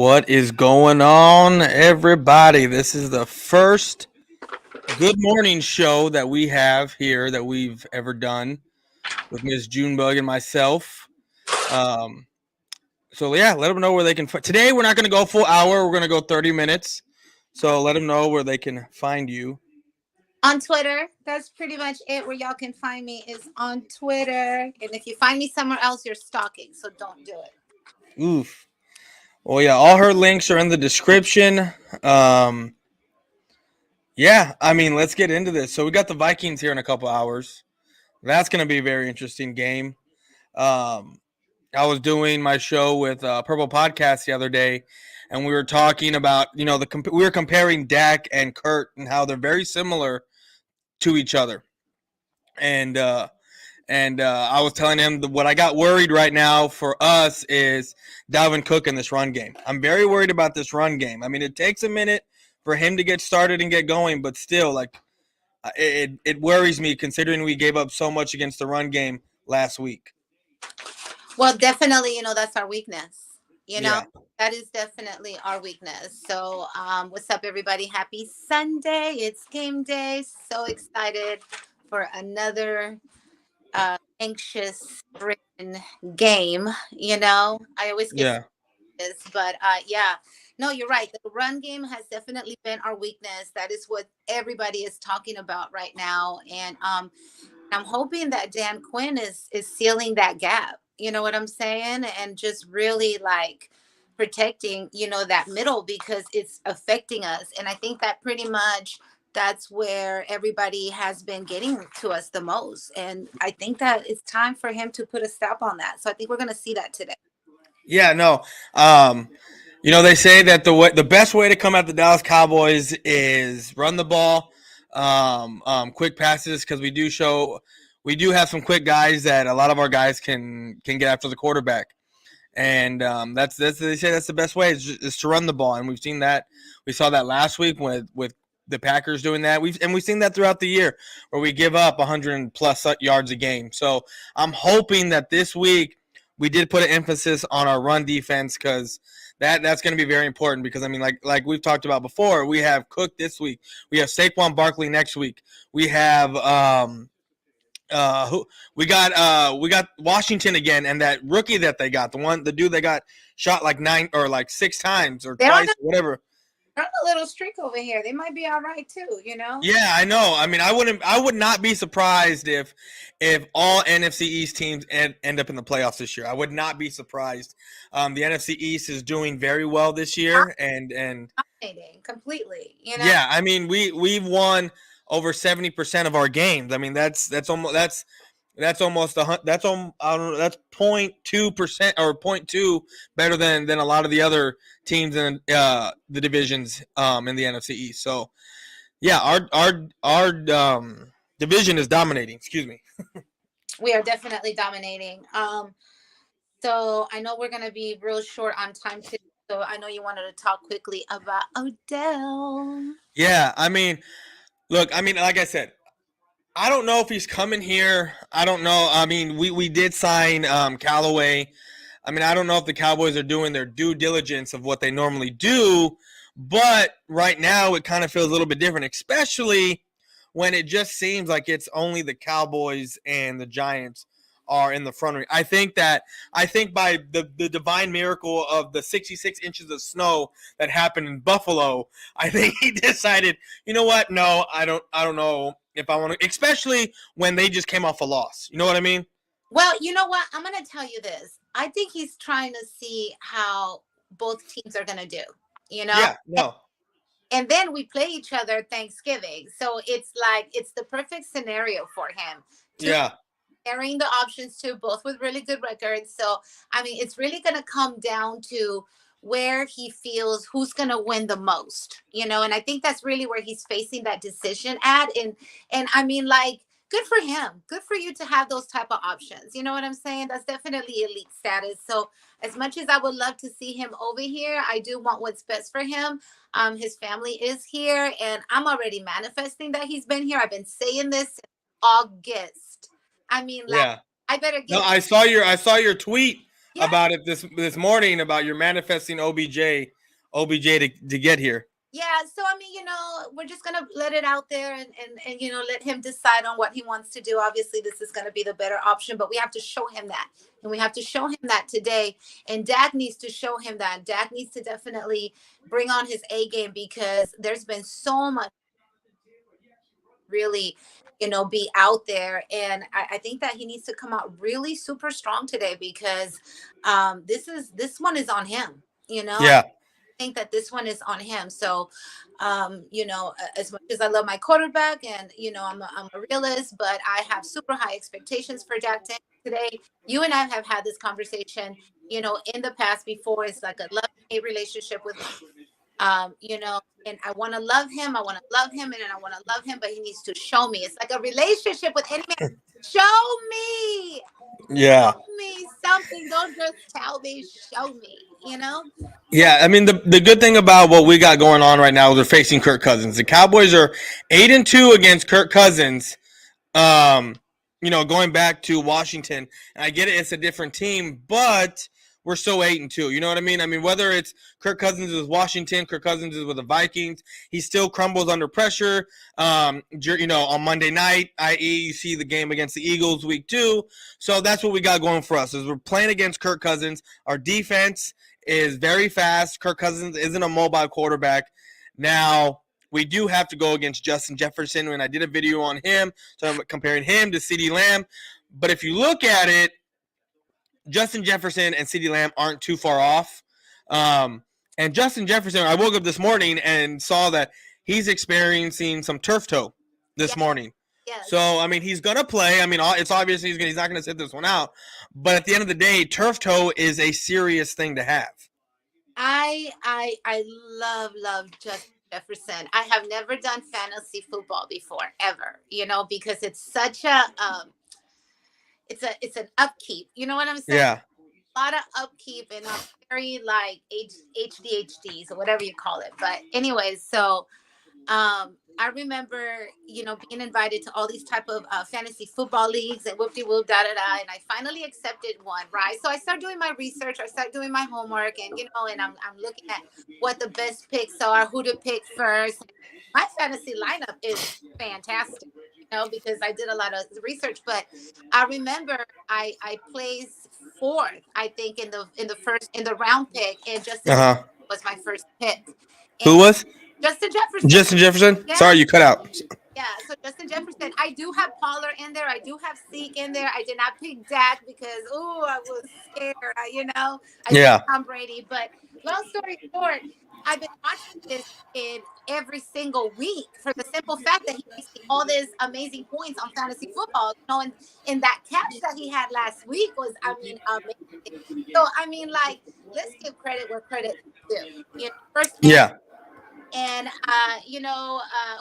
What is going on, everybody? This is the first good morning show that we have here that we've ever done with Miss JuneBugg and myself. Um, so yeah, let them know where they can. Today we're not going to go full hour. We're going to go 30 minutes. So let them know where they can find you. On Twitter, that's pretty much it. Where y'all can find me is on Twitter. And if you find me somewhere else, you're stalking. So don't do it. Oof. Well, yeah, all her links are in the description. Yeah, I mean, let's get into this. So we got the Vikings here in a couple hours. That's going to be a very interesting game. Um, I was doing my show with Purple Podcast the other day, and we were talking about, we were comparing Dak and Kurt and how they're very similar to each other. And I was telling him that what I got worried right now for us is Dalvin Cook in this run game. I'm very worried about this run game. I mean, it takes a minute for him to get started and get going, but still, like, it worries me considering we gave up so much against the run game last week. Well, definitely, that's our weakness. Yeah. That is definitely our weakness. So, what's up, everybody? Happy Sunday. It's game day. So excited for another anxious game. I always get this, but yeah. No, you're right. The run game has definitely been our weakness. That is what everybody is talking about right now. And I'm hoping that Dan Quinn is sealing that gap. You know what I'm saying? And just really like protecting, that middle because it's affecting us. And I think that pretty much that's where everybody has been getting to us the most. And I think that it's time for him to put a stop on that. So I think we're going to see that today. Yeah, no. They say that the best way to come at the Dallas Cowboys is run the ball, quick passes, because we do have some quick guys that a lot of our guys can get after the quarterback, and they say that's the best way is to run the ball, and we've seen that. We saw that last week with the Packers doing that. We've seen that throughout the year where we give up 100 plus yards a game. So I'm hoping that this week we did put an emphasis on our run defense because that's going to be very important because, I mean, like we've talked about before, we have Cook this week. We have Saquon Barkley next week. We have we got Washington again, and that rookie that they got, the dude that got shot like 9 or like 6 times or twice, or whatever. They're on a little streak over here. They might be all right too, Yeah, I know. I mean, I would not be surprised if all NFC East teams end up in the playoffs this year. I would not be surprised. The NFC East is doing very well this year, and dominating completely. Yeah, I mean, we've won over 70% of our games. I mean, that's almost I don't know, that's 0.2% or 0.2 better than a lot of the other teams in the divisions in the NFC East. So yeah, our division is dominating. Excuse me. We are definitely dominating. So I know we're gonna be real short on time today. So I know you wanted to talk quickly about Odell. Yeah, I mean, look, like I said, I don't know if he's coming here. I don't know. I mean, we did sign Callaway. I mean, I don't know if the Cowboys are doing their due diligence of what they normally do, but right now it kind of feels a little bit different, especially when it just seems like it's only the Cowboys and the Giants are in the front. I think by the divine miracle of the 66 inches of snow that happened in Buffalo, I think he decided, you know what? No, I don't know if I want to, especially when they just came off a loss. You know what I mean? Well, you know what? I'm going to tell you this. I think he's trying to see how both teams are going to do, Yeah, no. And then we play each other Thanksgiving. So it's like, it's the perfect scenario for him. Yeah. Carrying the options too, both with really good records. So, I mean, it's really going to come down to where he feels who's going to win the most, and I think that's really where he's facing that decision at. And I mean, like, good for him. Good for you to have those type of options. You know what I'm saying? That's definitely elite status. So as much as I would love to see him over here, I do want what's best for him. His family is here, and I'm already manifesting that he's been here. I've been saying this since August. I mean, yeah. I better get. No, I saw your tweet about it this morning about your manifesting OBJ OBJ to get here. Yeah, so I mean, we're just gonna let it out there, and let him decide on what he wants to do. Obviously, this is gonna be the better option, but we have to show him that, and we have to show him that today. And Dak needs to show him that. Dak needs to definitely bring on his A game, because there's been so much really, be out there, and I think that he needs to come out really super strong today, because this one is on him. Yeah. Think that this one is on him. So, as much as I love my quarterback, and I'm a realist, but I have super high expectations for Jack today. You and I have had this conversation, in the past before. It's like a love-hate relationship with him. And I want to love him. I want to love him, and then I want to love him, but he needs to show me. It's like a relationship with any man. Show me. Yeah. Show me something. Don't just tell me. Show me. Yeah, I mean the good thing about what we got going on right now is they're facing Kirk Cousins. The Cowboys are 8-2 against Kirk Cousins. Um, going back to Washington, and I get it, it's a different team, but we're still 8-2. You know what I mean? I mean, whether it's Kirk Cousins is Washington, Kirk Cousins is with the Vikings, he still crumbles under pressure. On Monday night, i.e., you see the game against the Eagles week 2. So that's what we got going for us. Is we're playing against Kirk Cousins. Our defense is very fast. Kirk Cousins isn't a mobile quarterback. Now, we do have to go against Justin Jefferson, and I did a video on him, so I'm comparing him to CeeDee Lamb. But if you look at it, Justin Jefferson and CeeDee Lamb aren't too far off. And Justin Jefferson, I woke up this morning and saw that he's experiencing some turf toe this morning. Yes. So, I mean, he's going to play. I mean, it's obvious he's not going to sit this one out. But at the end of the day, turf toe is a serious thing to have. I love Justin Jefferson. I have never done fantasy football before, ever, because it's such a it's an upkeep. You know what I'm saying? Yeah. A lot of upkeep, and I'm very like HDHDs or whatever you call it. But anyways, so I remember, being invited to all these type of fantasy football leagues and whoop-de-whoop, da-da-da, and I finally accepted one, right? So I start doing my research, I start doing my homework, and, and I'm looking at what the best picks are, who to pick first. My fantasy lineup is fantastic, because I did a lot of research, but I remember I placed fourth, I think, in the round pick, and Justin was my first pick. And who was? Justin Jefferson. Justin Jefferson? Yeah. Sorry, you cut out. Yeah, so Justin Jefferson. I do have Pollard in there. I do have Zeke in there. I did not pick Dak because, I was scared. I picked Tom Brady. But long story short, I've been watching this kid every single week for the simple fact that he makes all these amazing points on fantasy football. And that catch that he had last week was, amazing. So, let's give credit where credit is due. First man. Yeah. And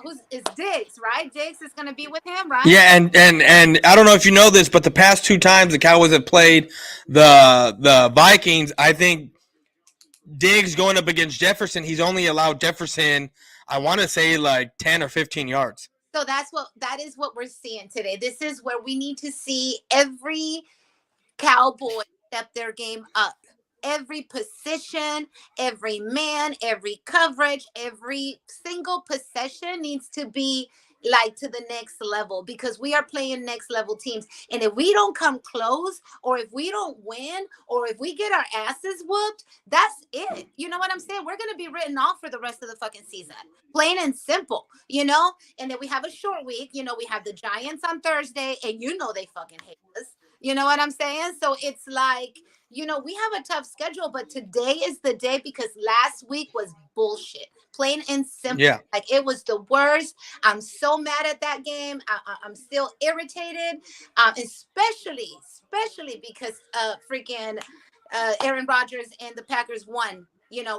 who's is Diggs, right? Diggs is going to be with him, right? Yeah, and I don't know if you know this, but the past 2 times the Cowboys have played the Vikings, I think Diggs going up against Jefferson, he's only allowed Jefferson, I want to say, like 10 or 15 yards. So that is what we're seeing today. This is where we need to see every Cowboy step their game up. Every position, every man, every coverage, every single possession needs to be like to the next level, because we are playing next level teams. And if we don't come close, or if we don't win, or if we get our asses whooped, that's it. You know what I'm saying? We're going to be written off for the rest of the fucking season. Plain and simple, And then we have a short week. We have the Giants on Thursday, and they fucking hate us. You know what I'm saying? So it's like, we have a tough schedule, but today is the day, because last week was bullshit. Plain and simple. Yeah. Like, it was the worst. I'm so mad at that game. I'm still irritated, especially because freaking Aaron Rodgers and the Packers won,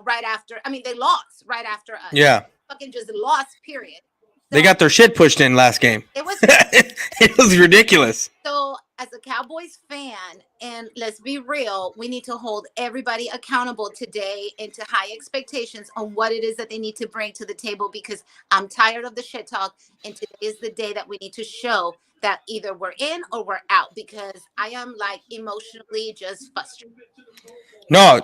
right after. I mean, they lost right after us. Yeah. Fucking just lost, period. They got their shit pushed in last game. It was it was ridiculous. So, as a Cowboys fan, and let's be real, we need to hold everybody accountable today and to high expectations on what it is that they need to bring to the table, because I'm tired of the shit talk, and today is the day that we need to show that either we're in or we're out, because I am emotionally just frustrated. No,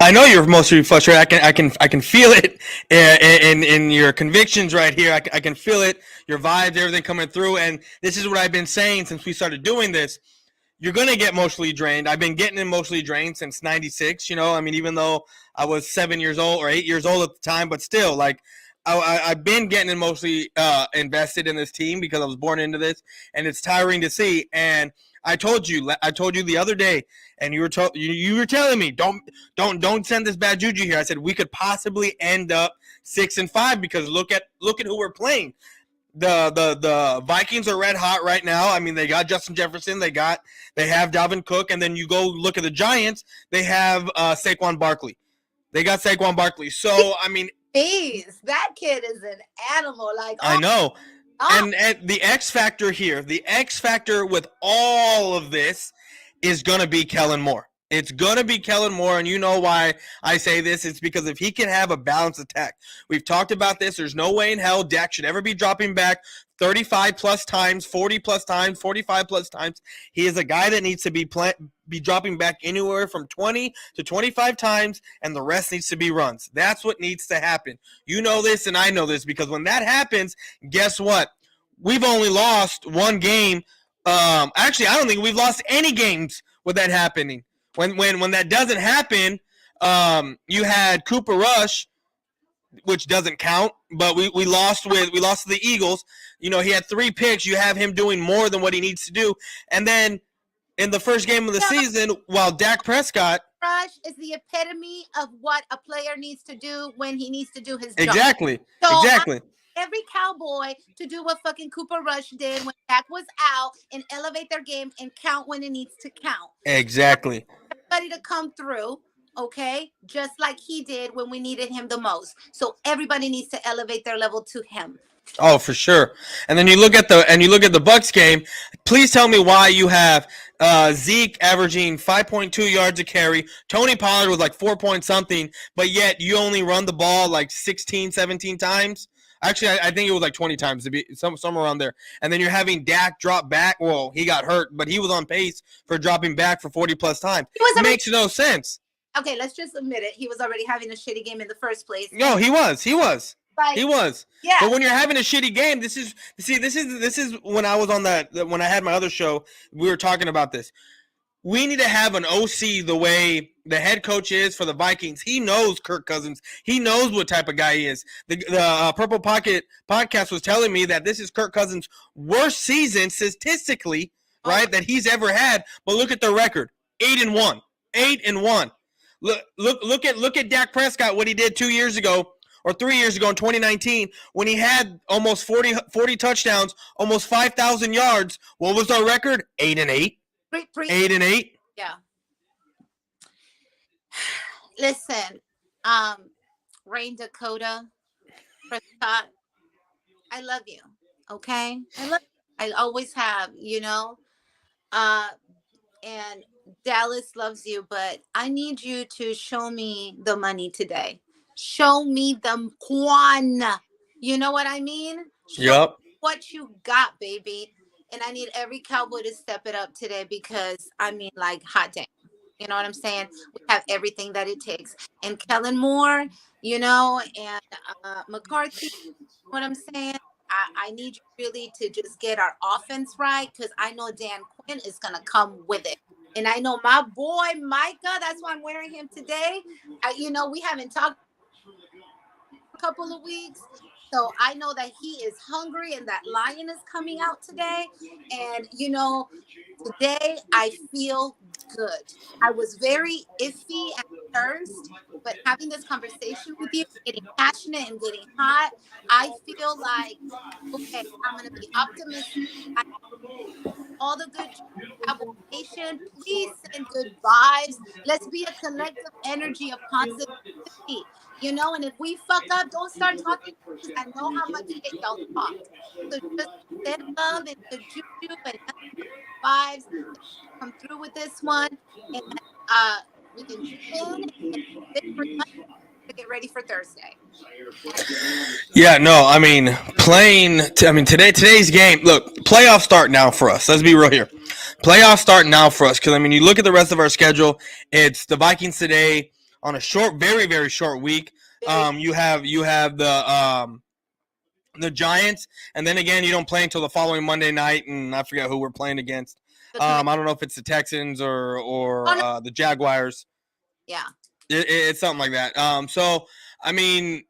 I know you're mostly frustrated. I can feel it in your convictions right here. I can feel it, your vibes, everything coming through. And this is what I've been saying since we started doing this. You're gonna get emotionally drained. I've been getting emotionally drained since '96. You know, I mean, even though I was 7 years old or 8 years old at the time, but still, like, I've been getting emotionally invested in this team because I was born into this, and it's tiring to see. And I told you the other day, and you were telling me don't send this bad juju here. I said we could possibly end up 6-5 because look at who we're playing. The Vikings are red hot right now. I mean, they got Justin Jefferson, they have Dalvin Cook, and then you go look at the Giants, they have Saquon Barkley. They got Saquon Barkley. So I mean, that kid is an animal. Like, I know. And the X factor here, the X factor with all of this is going to be Kellen Moore. It's going to be Kellen Moore, and you know why I say this. It's because if he can have a balanced attack. We've talked about this. There's no way in hell Dak should ever be dropping back 35-plus times, 40-plus times, 45-plus times. He is a guy that needs to be dropping back anywhere from 20 to 25 times, and the rest needs to be runs. That's what needs to happen. You know this, and I know this, because when that happens, guess what? We've only lost one game. Actually, I don't think we've lost any games with that happening. When that doesn't happen, you had Cooper Rush, which doesn't count, but we lost to the Eagles. You know, he had 3 picks. You have him doing more than what he needs to do. And then in the first game of the season, while Dak Prescott, Rush is the epitome of what a player needs to do when he needs to do his job. Exactly. Every Cowboy to do what fucking Cooper Rush did when Dak was out and elevate their game and count when it needs to count. Exactly. Everybody to come through, okay? Just like he did when we needed him the most. So everybody needs to elevate their level to him. Oh, for sure. And then you look at the Bucks game. Please tell me why you have Zeke averaging 5.2 yards a carry. Tony Pollard was like 4 point something, but yet you only run the ball like 16, 17 times. Actually, I think it was like 20 times to be somewhere around there. And then you're having Dak drop back. Well, he got hurt, but he was on pace for dropping back for 40-plus times. It makes no sense. Okay, let's just admit it. He was already having a shitty game in the first place. No, he was. Like, he was. Yeah. But when you're having a shitty game, this is when I was on when I had my other show, we were talking about this. We need to have an OC the way the head coach is for the Vikings. He knows Kirk Cousins. He knows what type of guy he is. The Purple Pocket podcast was telling me that this is Kirk Cousins' worst season statistically, right, that he's ever had. But look at the record, 8-1, 8-1. Look at Dak Prescott, what he did 2 years ago or 3 years ago in 2019 when he had almost 40 touchdowns, almost 5,000 yards. What was our record? 8-8. 8-8. Yeah. Listen, Rain Dakota, Prescott, I love you. Okay, I always have. You know, and Dallas loves you, but I need you to show me the money today. Show me the Quan. You know what I mean? Yep. What you got, baby. And I need every Cowboy to step it up today because, I mean, like, hot damn. You know what I'm saying? We have everything that it takes. And Kellen Moore, you know, and McCarthy, you know what I'm saying? I need you really to just get our offense right because I know Dan Quinn is going to come with it. And I know my boy, Micah, that's why I'm wearing him today. You know, we haven't talked a couple of weeks. So I know that he is hungry and that lion is coming out today. And, you know, today I feel good. I was very iffy at first, but having this conversation with you, getting passionate and getting hot, I feel like, okay, I'm going to be optimistic. All the good application, please send good vibes. Let's be a collective energy of positivity. You know, and if we fuck up, don't start talking. I know how much shit y'all talk. So just send love and good juju and vibes. Come through with this one, and we can spin and get ready for Thursday. Yeah, no, I mean today's game. Look, playoffs start now for us. Let's be real here. Playoffs start now for us because I mean, you look at the rest of our schedule. It's the Vikings today. on a short, very very short week. You have the Giants, and then again you don't play until the following Monday night, and I forget who we're playing against. I don't know if it's the Texans or the Jaguars. Yeah, it's something like that. So I mean,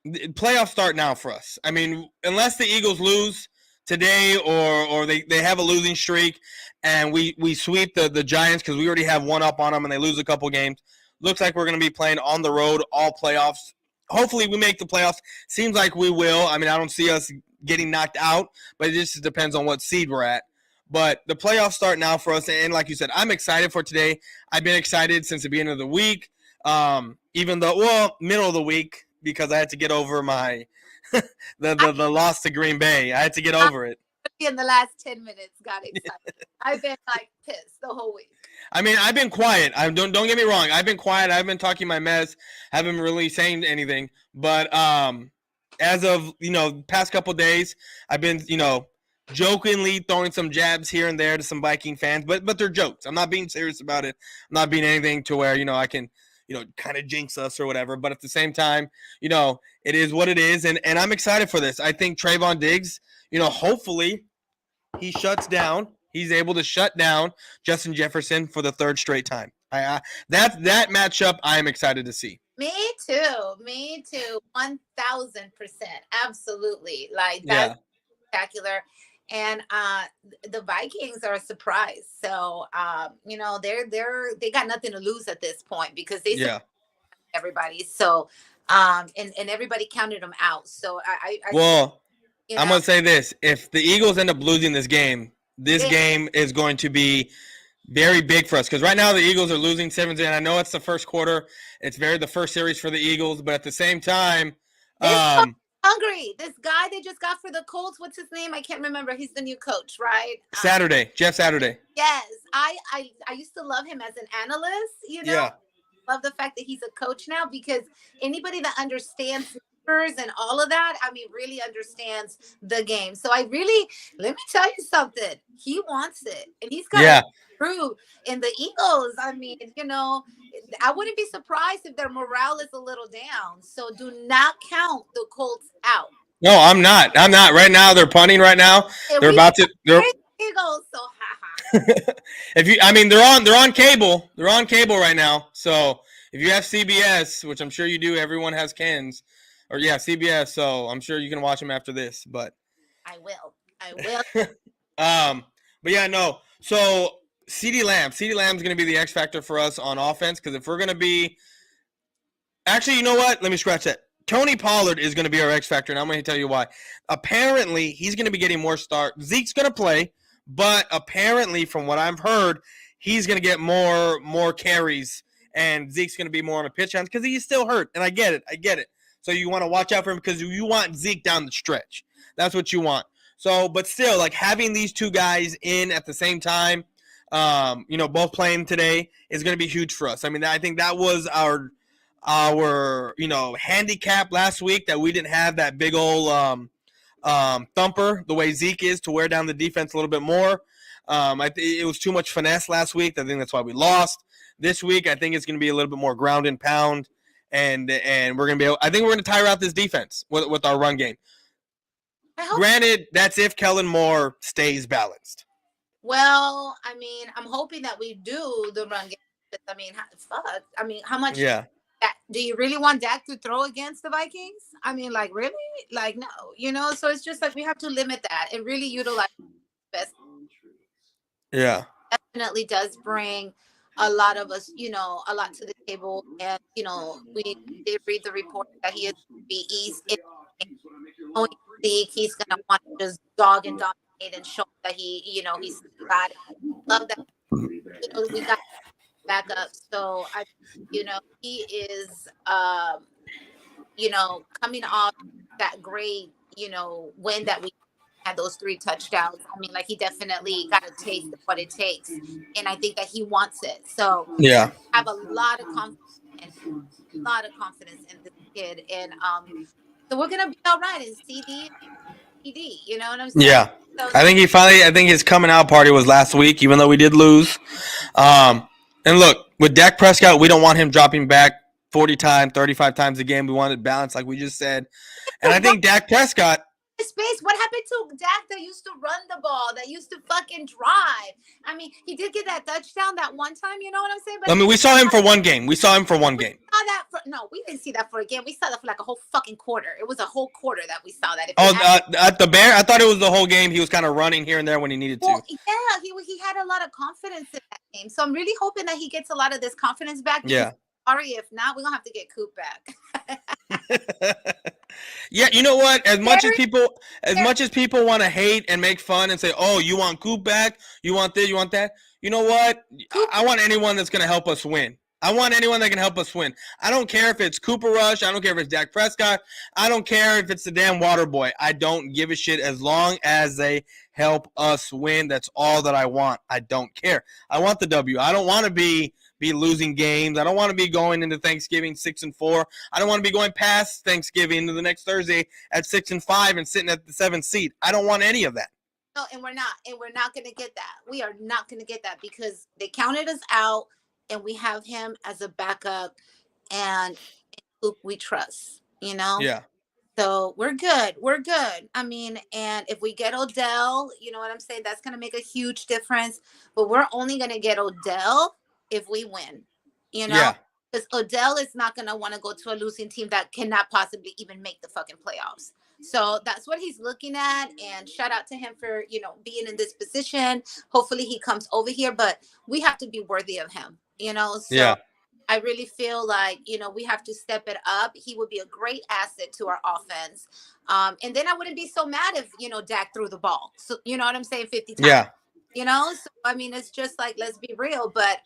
playoffs start now for us. I mean, unless the Eagles lose today or they have a losing streak and we sweep the Giants because we already have one up on them and they lose a couple games, looks like we're going to be playing on the road all playoffs. Hopefully we make the playoffs. Seems like we will. I mean, I don't see us getting knocked out, but it just depends on what seed we're at. But the playoffs start now for us, and like you said, I'm excited for today. I've been excited since the beginning of the week, even though, middle of the week, because I had to get over my the loss to Green Bay. I had to get over it. In the last 10 minutes, got excited. I've been like pissed the whole week. I mean, I've been quiet. Don't get me wrong. I've been quiet. I've been talking my mess. Haven't really saying anything. But as of past couple of days, I've been jokingly throwing some jabs here and there to some Viking fans. But they're jokes. I'm not being serious about it. I'm not being anything to where I can kind of jinx us or whatever. But at the same time, it is what it is, and I'm excited for this. I think Trayvon Diggs, hopefully he shuts down. He's able to shut down Justin Jefferson for the third straight time. That matchup I am excited to see. Me too. 1,000%. Absolutely. Like that's spectacular. And the Vikings are a surprise. So they got nothing to lose at this point because they everybody. So and everybody counted them out. So I'm gonna say this: if the Eagles end up losing this game is going to be very big for us because right now the Eagles are losing 7-0. I know it's the first quarter; it's the first series for the Eagles, but at the same time, hungry. This guy they just got for the Colts. What's his name? I can't remember. He's the new coach, right? Jeff Saturday. Yes, I used to love him as an analyst. Yeah. Love the fact that he's a coach now because anybody that understands numbers and all of that, I mean, really understands the game. So let me tell you something. He wants it, and he's got to prove. In the Eagles, I mean, I wouldn't be surprised if their morale is a little down. So do not count the Colts out. No, I'm not. Right now, they're punting. Right now, they're about to. Eagles, so they're on cable. They're on cable right now. So if you have CBS, which I'm sure you do, everyone has Kens, or CBS. So I'm sure you can watch them after this. But I will. But yeah, no. So CeeDee Lamb's going to be the X factor for us on offense because if we're going to be, actually, you know what? Let me scratch that. Tony Pollard is going to be our X factor, and I'm going to tell you why. Apparently, he's going to be getting more starts. Zeke's going to play, but apparently, from what I've heard, he's going to get more carries, and Zeke's going to be more on a pitch count because he's still hurt. And I get it. So you want to watch out for him because you want Zeke down the stretch. That's what you want. So, but still, like having these two guys in at the same time, both playing today is going to be huge for us. I mean, I think that was our handicap last week that we didn't have that big old thumper the way Zeke is to wear down the defense a little bit more. I think it was too much finesse last week. I think that's why we lost. This week, I think it's going to be a little bit more ground and pound, and we're going to be able. I think we're going to tire out this defense with our run game. Granted, that's if Kellen Moore stays balanced. Well, I mean, I'm hoping that we do the run game. I mean, how much? Yeah. Do you really want Dak to throw against the Vikings? I mean, like, really? Like, no, so it's just like we have to limit that and really utilize best. Yeah. Definitely does bring a lot of us, a lot to the table. And, we did read the report that he is be easy. He's going to want to just dog and dominate and show that he's got it. Love that. We got back up. So he is coming off that great win that we had, those 3 touchdowns. I mean, like, he definitely got a taste of what it takes, and I think that he wants it. So yeah, I have a lot of confidence in this kid, and so we're gonna be all right in CD. You know what I'm saying? Yeah. So, I think his coming out party was last week, even though we did lose. And look, with Dak Prescott, we don't want him dropping back 40 times, 35 times a game. We want it balanced, like we just said. And I think Dak Prescott. Space. What happened to Dak that used to run the ball, that used to fucking drive? I mean, he did get that touchdown that one time. You know what I'm saying? But I mean, we saw him for one game. We saw him for one game. Saw that for, no, we didn't see that for a game. We saw that for like a whole fucking quarter. It was a whole quarter that we saw that. At the Bear, I thought it was the whole game. He was kind of running here and there when he needed to. Well, yeah, he had a lot of confidence in that game. So I'm really hoping that he gets a lot of this confidence back. Yeah. Sorry, if not, we're gonna have to get Coop back. Yeah, you know what? As much as people want to hate and make fun and say, "Oh, you want Coop back? You want this? You want that?" You know what? I want anyone that's gonna help us win. I want anyone that can help us win. I don't care if it's Cooper Rush. I don't care if it's Dak Prescott. I don't care if it's the damn water boy. I don't give a shit as long as they help us win. That's all that I want. I don't care. I want the W. I don't want to be losing games. I don't want to be going into Thanksgiving 6-4. I don't want to be going past Thanksgiving to the next Thursday at 6-5 and sitting at the 7th seed. I don't want any of that. No, and we're not going to get that. We are not going to get that because they counted us out, and we have him as a backup, and we trust. You know. Yeah. So we're good. We're good. I mean, and if we get Odell, you know what I'm saying? That's going to make a huge difference. But we're only going to get Odell if we win, you know, because Odell is not going to want to go to a losing team that cannot possibly even make the fucking playoffs. So that's what he's looking at. And shout out to him for, you know, being in this position. Hopefully he comes over here, but we have to be worthy of him, you know? So I really feel like, you know, we have to step it up. He would be a great asset to our offense. And then I wouldn't be so mad if, you know, Dak threw the ball. So, you know what I'm saying? 50 times. Yeah. You know, so I mean, it's just like, let's be real. But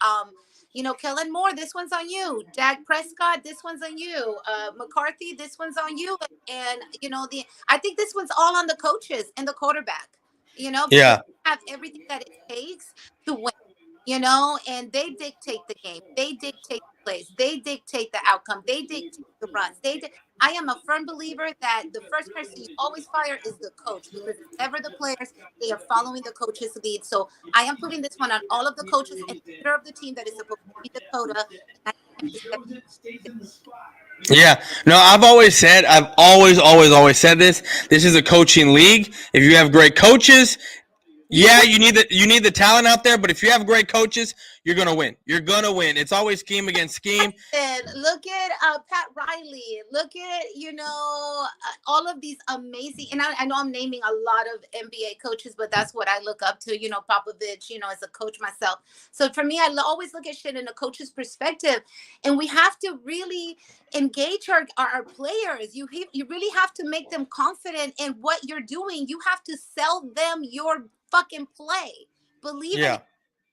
you know, Kellen Moore, this one's on you. Dak Prescott, this one's on you. McCarthy, this one's on you. And you know, I think this one's all on the coaches and the quarterback. You know, because they have everything that it takes to win. You know, and they dictate the game. They dictate the plays. They dictate the outcome. They dictate the runs. I am a firm believer that the first person you always fire is the coach because whatever the players, they are following the coach's lead. So I am putting this one on all of the coaches and the leader of the team that is supposed to be Dakota. Yeah, no, I've always said said this. This is a coaching league. If you have great coaches, yeah, you need the talent out there, but if you have great coaches, you're gonna win. You're gonna win. It's always scheme against scheme. Look at Pat Riley. Look at all of these amazing. And I know I'm naming a lot of NBA coaches, but that's what I look up to. You know, Popovich. You know, as a coach myself. So for me, I always look at shit in a coach's perspective, and we have to really engage our players. You really have to make them confident in what you're doing. You have to sell them your fucking play. Believe it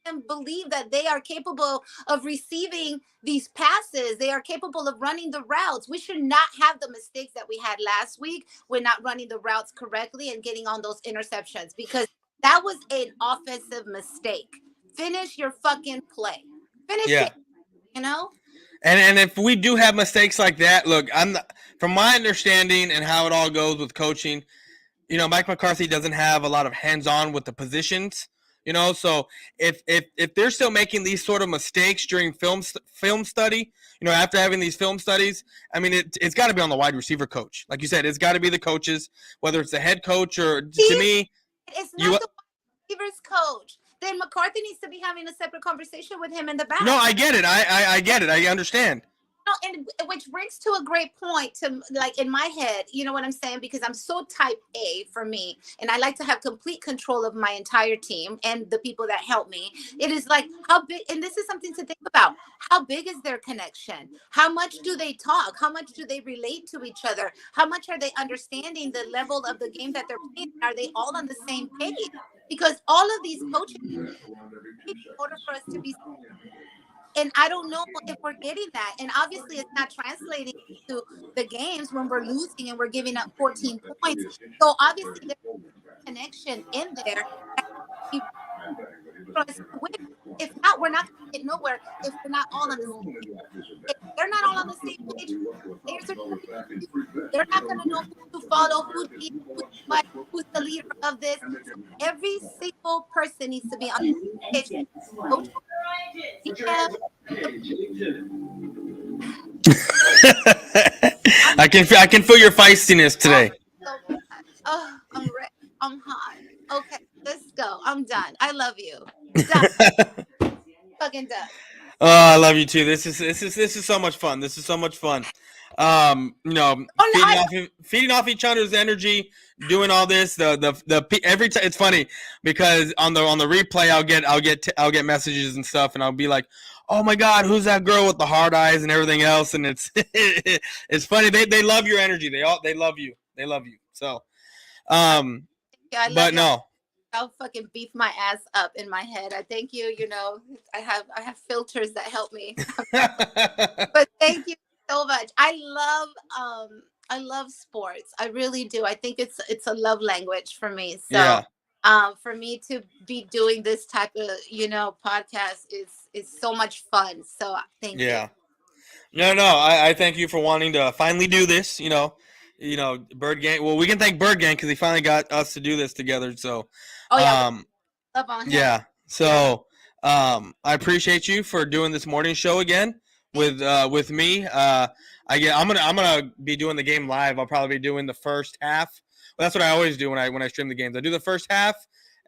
and believe that they are capable of receiving these passes. They are capable of running the routes. We should not have the mistakes that we had last week. We're not running the routes correctly and getting on those interceptions because that was an offensive mistake. Finish your fucking play. Finish it. You know? And if we do have mistakes like that, look, from my understanding and how it all goes with coaching, you know, Mike McCarthy doesn't have a lot of hands-on with the positions, you know. So if they're still making these sort of mistakes during film study, you know, after having these film studies, I mean, it's got to be on the wide receiver coach. Like you said, it's got to be the coaches, whether it's the head coach or to me, it's not the wide receivers coach. Then McCarthy needs to be having a separate conversation with him in the back. No, I get it. I get it. I understand. No, and which brings to a great point to like in my head, you know what I'm saying? Because I'm so type A for me, and I like to have complete control of my entire team and the people that help me. It is like how big, and this is something to think about. How big is their connection? How much do they talk? How much do they relate to each other? How much are they understanding the level of the game that they're playing? Are they all on the same page? Because all of these coaches, in order for us to be. And I don't know if we're getting that. And obviously, it's not translating to the games when we're losing and we're giving up 14 points. So obviously, there's a connection in there. If not, we're not going to get nowhere if we're not all on the same page. If they're not all on the same page, they're not going to know who to follow, who's the leader of this. So every single person needs to be on the same page. Coach, the I'm I can feel your feistiness oh, today. so mad. Oh, I'm ready. I'm hot. Okay, let's go. I'm done. I love you. Done. Fucking done. Oh, I love you too. This is so much fun. This is so much fun. Oh, no, Feeding off each other's energy, doing all this. Every time it's funny because on the replay I'll get messages and stuff, and I'll be like, oh my god, who's that girl with the hard eyes and everything else? And it's it's funny. They love your energy. They love you. They love you. So I, um, yeah, I love but y'all. no. I'll fucking beef my ass up in my head. I thank you. I have filters that help me. But thank you so much. I love sports. I really do. I think it's a love language for me. So Yeah. for me to be doing this type of, podcast is so much fun. So thank you. Yeah. No, no. I thank you for wanting to finally do this. Bird Gang. Well, we can thank Bird Gang because he finally got us to do this together. So, Oh yeah, um, love on him. yeah. Yeah. So, I appreciate you for doing this morning show again Thank with me. I'm gonna be doing the game live. I'll probably be doing the first half. Well, that's what I always do when I stream the games. I do the first half,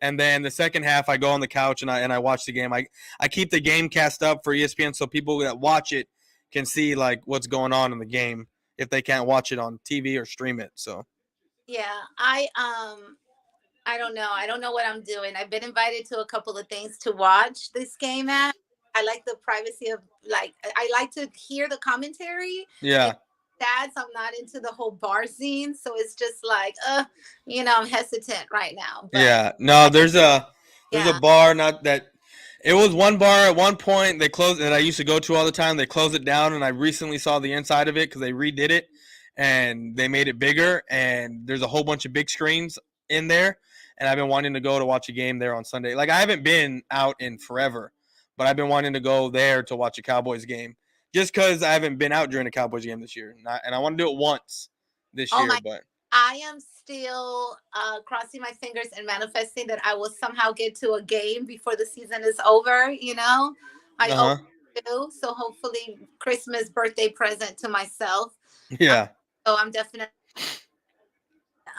and then the second half I go on the couch and I watch the game. I keep the game cast up for ESPN so people that watch it can see like what's going on in the game if they can't watch it on TV or stream it. So Yeah, I don't know. I don't know what I'm doing. I've been invited to a couple of things to watch this game at. I like the privacy of, like, I like to hear the commentary. And yeah, that's, I'm not into the whole bar scene, so it's just like, I'm hesitant right now. But yeah. No, there's a yeah, bar not that. It was one bar at one point they closed that I used to go to all the time. They closed it down, and I recently saw the inside of it because they redid it and they made it bigger. And there's a whole bunch of big screens in there. And I've been wanting to go to watch a game there on Sunday. Like I haven't been out in forever, but I've been wanting to go there to watch a Cowboys game just because I haven't been out during a Cowboys game this year, and I want to do it once this oh year. my, But I am still crossing my fingers and manifesting that I will somehow get to a game before the season is over. I uh always huh, do. So hopefully, Christmas birthday present to myself. Uh, yeah, so I'm definitely,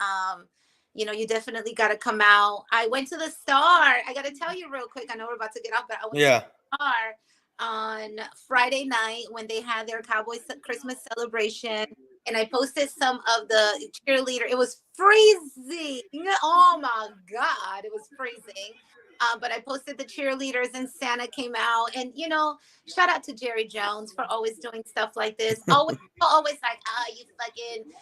um, you definitely got to come out. I went to the Star. I got to tell you real quick. I know we're about to get off, but I went to yeah, the Star on Friday night when they had their Cowboys Christmas celebration. And I posted some of the cheerleader. It was freezing. Oh my God, it was freezing. But I posted the cheerleaders and Santa came out. And, shout out to Jerry Jones for always doing stuff like this. Always like, you fucking,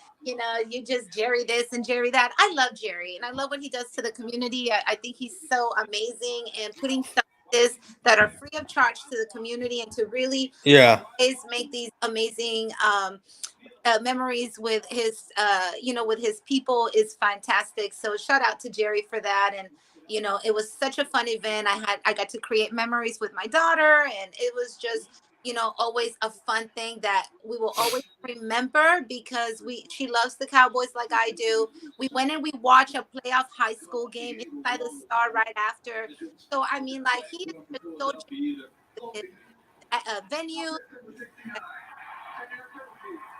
you just Jerry this and Jerry that. I love Jerry and I love what he does to the community. I think he's so amazing and putting stuff like this that are free of charge to the community and to really yeah, is make these amazing memories with his with his people is fantastic. So shout out to Jerry for that. And it was such a fun event. I got to create memories with my daughter, and it was just always a fun thing that we will always remember because we she loves the Cowboys like I do. We went and we watched a playoff high school game inside the Star right after. So I mean, like, he is just so generous with his venue.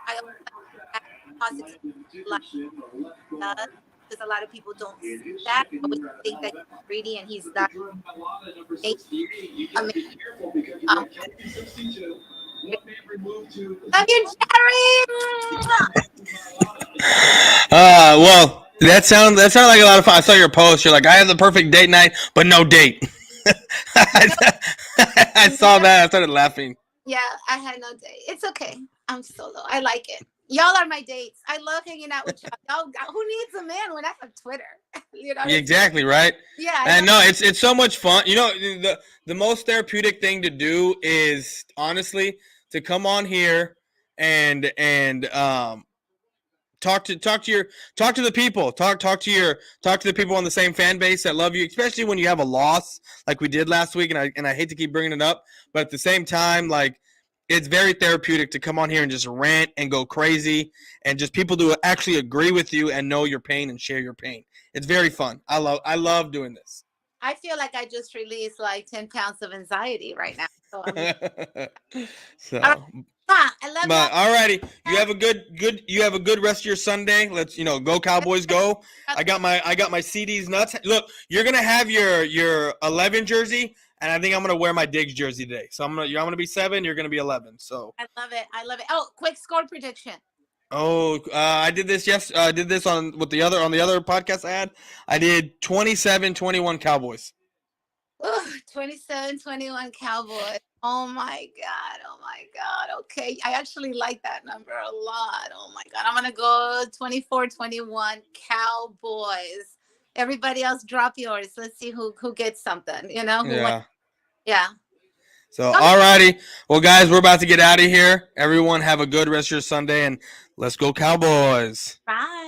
I always like that positive, like, does, because a lot of people don't see that. I always think that he's greedy and he's not amazing. Amazing. Um, love you, Jerry. well, that sounded like a lot of fun. I saw your post. You're like, I have the perfect date night, but no date. I saw that. I started laughing. Yeah, I had no date. It's okay. I'm solo. I like it. Y'all are my dates. I love hanging out with y'all. Who needs a man when I have Twitter? You know what Yeah, I'm saying? exactly right. Yeah, I And don't. no, it's so much fun. The most therapeutic thing to do is honestly to come on here and talk to the people talk to the people on the same fan base that love you, especially when you have a loss like we did last week. And I hate to keep bringing it up, but at the same time, like, it's very therapeutic to come on here and just rant and go crazy, and just people to actually agree with you and know your pain and share your pain. It's very fun. I love doing this. I feel like I just released like 10 pounds of anxiety right now. So I'm all right. So I love But y'all. alrighty, you have a good rest of your Sunday. Let's go Cowboys go. I got my CDs nuts. Look, you're gonna have your 11 jersey, and I think I'm gonna wear my Diggs jersey today. So I'm gonna be 7. You're gonna be 11. So I love it. I love it. Oh, quick score prediction. I did this I did this on the other podcast I had. I did 27-21 Cowboys. Ooh, 27-21 Cowboys. Oh my God. Oh my God. Okay. I actually like that number a lot. Oh my God. I'm going to go 24-21 Cowboys. Everybody else drop yours. Let's see who gets something, who wins. Yeah. Yeah. So Go. alrighty. Well guys, we're about to get out of here. Everyone have a good rest of your Sunday and let's go Cowboys. Bye.